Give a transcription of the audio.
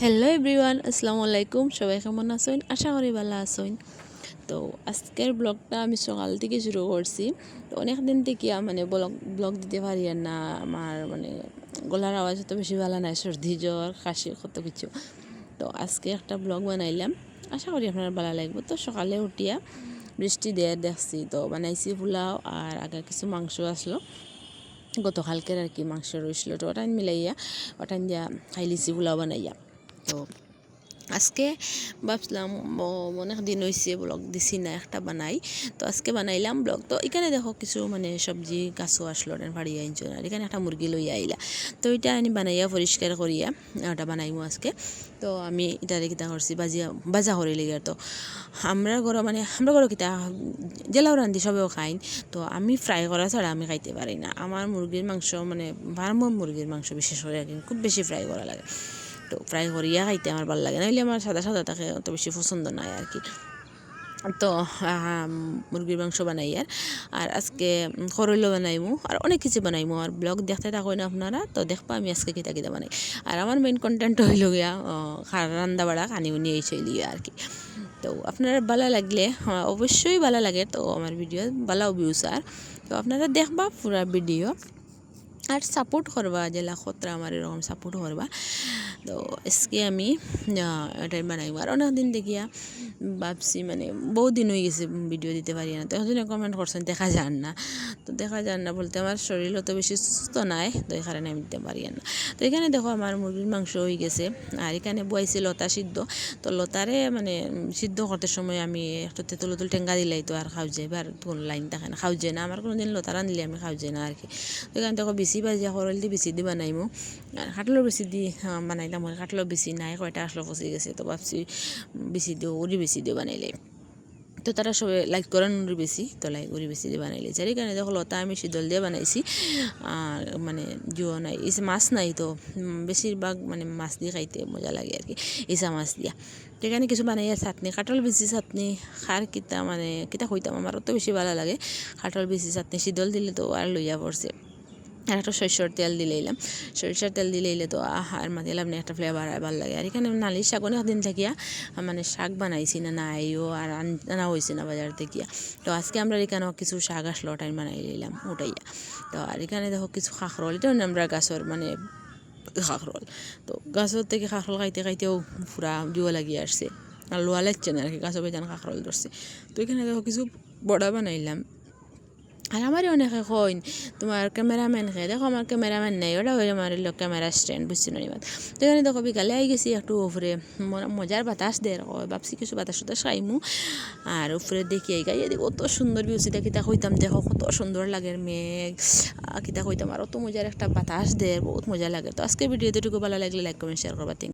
Hello everyone, আসসালামু আলাইকুম। সবাই কেমন আছেন? আশা করি ভালো আছেন। তো আজকের ব্লগটা আমি সকাল থেকে শুরু করছি। তো অনেক দিন থেকে মানে ব্লগ দিতে পারি আর না, আমার মানে গলার আওয়াজ তো বেশি ভালো নাই, সর্দি জ্বর কাশি কত কিছু। তো আজকে একটা ব্লগ বানাইলাম, আশা করি আপনার ভালো লাগবে। তো সকালে উঠিয়া বৃষ্টি দেয়ার দেখছি, তো বানাইছি পোলাও আর আগে কিছু মাংস আসলো গতকালকের আর কি, মাংস রইছিল, তো ওটাই মিলাইয়া ওটাই দিয়া খাইলিছি পোলাও বানাইয়া। তো আজকে ভাবছিলাম অনেক দিন হয়েছে ব্লগ দিছি না, একটা বানাই। তো আজকে বানাইলাম ব্লগ। তো এখানে দেখো কিছু মানে সবজি গাছও আসলো, ভাড়ি আনছো আর এখানে একটা মুরগি লইয়া আইলা। তো এটা আমি বানাইয়া পরিষ্কার করিয়া ওটা বানাইমু আজকে। তো আমি এটারে কিতা করছি, বাজা করে লেগে। তো আমরা ঘরে কিতা জেলাও রান্ধি সবেও খাইন। তো আমি ফ্রাই করা ছাড়া আমি খাইতে পারি না। আমার মুরগির মাংস মানে ফার্মের মুরগির মাংস বিশেষ করে খুব বেশি ফ্রাই করা লাগে। তো ফ্রাই করিয়া খাইতে আমার ভালো লাগে, নাহলে আমার সাদা সাদা থাকে অত বেশি পছন্দ নয় আর কি। তো মুরগির মাংস বানাই আর আজকে করইলো বানাইমু আর অনেক কিছু বানাইমু। আর ব্লগ দেখতে থাকেন আপনারা, তো দেখবা আমি আজকে কিতা কিতা বানাই। আর আমার মেইন কন্টেন্ট হইল গিয়া রান্না বাড়া কানি উনি এই চলি আর কি। তো আপনারা ভালো লাগলে অবশ্যই ভালো লাগে, তো আমার ভিডিও ভালো ভিউজ আর তো আপনারা দেখবা পুরা ভিডিও আর সাপোর্ট করবা, জেলা খতরা আমার এরকম সাপোর্ট করবা। তো আজকে আমি এটাই বানাইব। আর অনেক দিন দেখিয়া ভাবছি মানে বহুত দিন হয়ে গেছে ভিডিও দিতে পারি না। তো এখন কমেন্ট করছেন দেখা যান না, তো দেখা যান না বলতে আমার শরীর তো বেশি সুস্থ নাই, তো এই কারণে আমি দিতে পারি না। তো এখানে দেখো আমার মুরগির মাংস হয়ে গেছে। আর এখানে বয়েছি লতা সিদ্ধ। তো লতারে মানে সিদ্ধ করতে সময় আমি একটু তেঁতুল টেঙ্গা দিলাই তো আর খাও যায়, আর কোনো লাইন থাকে না, খাও যায় না। আমার কোনো দিন লতা রাঁধলে আমি খাও যায় না আর কি। তো এখানে দেখো বেশি ভাজিয়া করল দিয়ে বেশি দিয়ে বানাইমু। আর কাটলেও বেশি দিয়ে বানাইলাম, কাটলেও বেশি নাই, কয়টা আসলো ফসে গেছে। তো ভাবছি বেশি দিও উড়ি বেশি দিয়ে বানাইলে তো তারা সবাই লাইক করেন উড়ি বেশি, তো লাইক উড়ি বেশি দিয়ে বানাইলে যার কারণে দেখো লতা আমি শীতল দিয়ে বানাইছি। আর মানে জুয়ো নাই, মাছ নাই, তো বেশিরভাগ মানে মাছ দিয়ে খাইতে মজা লাগে আর কি, ইসা মাছ দিয়া। এখানে কিছু বানাইয়া চাটনি, কাটল বেশি চাটনি খার কিতা মানে কিতা হইতাম আমার অত বেশি ভালো লাগে। কাটল বেশি চাটনি শীতল দিলে তো আর লইয়া পড়ছে। আর একটা সরিষার তেল দিলাম, সরিষার তেল দিলে তো আর মানে এলাম একটা ফ্লেভার ভালো লাগে। আর এখানে নালির শাক অনেক দিন থাকিয়া মানে শাক বানাইছি না নাইও আর আনা হয়েছে না বাজার থেকে। তো আজকে আমরা এখানে কিছু শাক আসলো, ওটাই বানাই নিলাম ওটাইয়া। তো আর এখানে দেখো কিছু খাখরল, এটাও আমরা গাছের মানে খাখরল। তো গাছের থেকে খাখরল খাইতে খাইতেও পুরা জুয়া লাগিয়ে আসছে, আর লোয়া লাগছে না আর কি, গাছও বেজান খাখরল ধরছে। তো এখানে দেখো কিছু বড়া বানাইলাম। আর আমারই অনেকে কইন তোমার ক্যামেরাম্যান খেয়ে, দেখো আমার ক্যামেরাম্যান নেই, ওটা হয়ে আমার ক্যামেরা স্ট্যান্ড বুঝছি না এবার। তো এখানে দেখো বিকালে আই গেছি একটু উপরে, মজার বাতাস দেয় ভাবছি কিছু বাতাস খাইমু। আর উপরে দেখি এই গাইয়ে দেখো কত সুন্দর ভিউজ, এটা কিতা কইতাম দেখো কত সুন্দর লাগে মেঘ, কিতা কইতাম আর অত মজার একটা বাতাস দেয়, বহুত মজা লাগে। তো আজকে ভিডিও যেটুকু ভালো লাগলে লাইক কমেন্ট শেয়ার করবা।